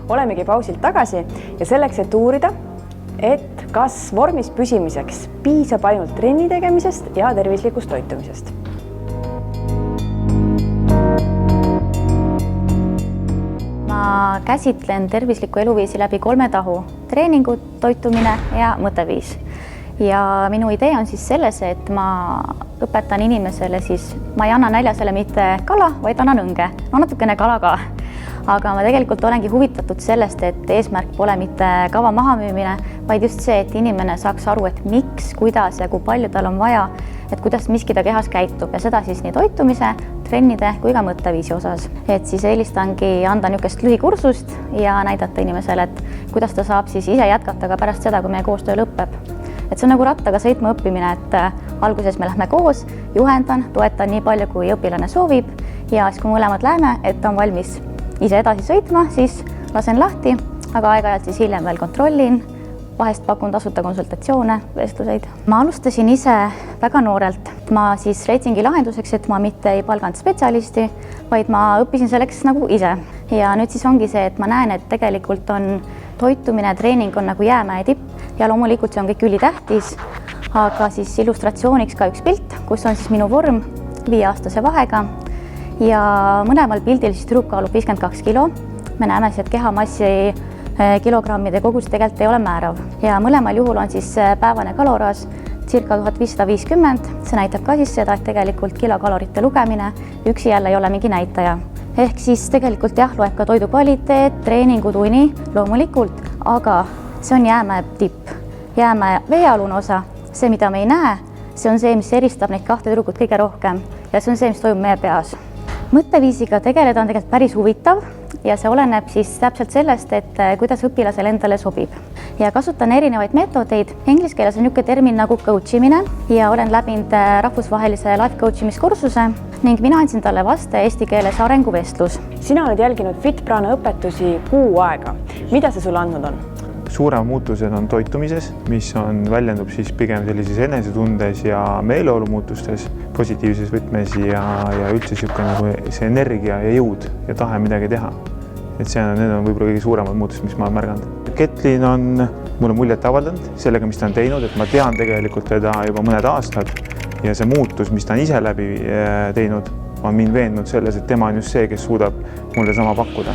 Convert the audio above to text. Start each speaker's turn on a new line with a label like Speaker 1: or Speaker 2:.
Speaker 1: Olemegi pausilt tagasi ja selleks, et uurida, et kas vormis püsimiseks piisab ainult trenni tegemisest ja tervislikust toitumisest.
Speaker 2: Ma käsitlen tervislikku eluviisi läbi 3 tahu: treeningud, toitumine ja mõtteviis. Ja minu idee on siis selles, et ma õpetan inimesele ma ei anna näljasele mitte kala, vaid annan õnge. No natukene kala ka. Aga ma tegelikult olengi huvitatud sellest, et eesmärk pole mitte kava maha müümine, vaid just see, et inimene saaks aru, et miks, kuidas ja kui palju tal on vaja, et kuidas miski ta kehas käitub ja seda siis nii toitumise, trennide kui ka mõtteviisi osas. Et siis eelistangi anda niisugust lühikursust ja näidata inimesele, et kuidas ta saab siis ise jätkata ka pärast seda, kui meie koostöö lõpeb. Et see on nagu rattaga sõitma õppimine, et alguses me lähme koos, juhendan, toetan nii palju, kui õpilane soovib ja siis kui mõlemad läheme, et ta on valmis ise edasi sõitma, siis lasen lahti, aga aeg-ajalt siis hiljem veel kontrollin, vahest pakun tasuta konsultatsioone, vestluseid. Ma alustasin ise väga noorelt. Ma siis leidsingi lahenduseks, et ma mitte ei palganud spetsialisti, vaid ma õppisin selleks nagu ise. Ja nüüd siis ongi see, et ma näen, et tegelikult on toitumine, treening on nagu jäämäe tipp ja loomulikult see on kõik ülitähtis, aga siis illustratsiooniks ka üks pilt, kus on siis minu vorm 5-aastase vahega. Ja mõlemal pildil siis tüdruk kaalub 52 kilo. Me näeme siis, et kehamassi kilogrammide kogus tegelikult ei ole määrav. Ja mõlemal juhul on siis päevane kaloraas circa 1550. See näitab ka siis seda, et tegelikult kilokalorite lugemine üksi jälle ei ole mingi näitaja. Ehk siis tegelikult jah, loeb ka toidu kvaliteet, treeningutunni loomulikult, aga see on jäämäe tipp. Jäämäe veealune osa, see mida me ei näe, see on see, mis eristab neid 2 tüdrukut kõige rohkem ja see on see, mis toimub meie peas. Mõtteviisiga tegeleda on tegelikult päris huvitav ja see oleneb siis täpselt sellest, et kuidas õpilasel endale sobib. Ja kasutan erinevaid meetodeid. Inglise keeles on niisugune termin nagu coachimine ja olen läbinud rahvusvahelise life coachimiskursuse ning mina andsin talle vaste eesti keeles arenguvestlus.
Speaker 1: Sina oled jälginud FitPrana õpetusi kuu aega. Mida see sulle andnud on?
Speaker 3: Suurem muutused on toitumises, mis väljendub siis pigem sellises enesetundes ja meeleolu muutustes, positiivses võtmes ja üldse nagu see energia ja jõud ja tahe midagi teha. Et need on võib-olla kõige suuremad muutused, mis ma olen märganud. Ketlin on mulle muljet avaldanud sellega, mis ta on teinud, et ma tean tegelikult teda juba mõned aastad ja see muutus, mis ta on ise läbi teinud, on mind veennud selles, et tema on just see, kes suudab mulle sama pakkuda.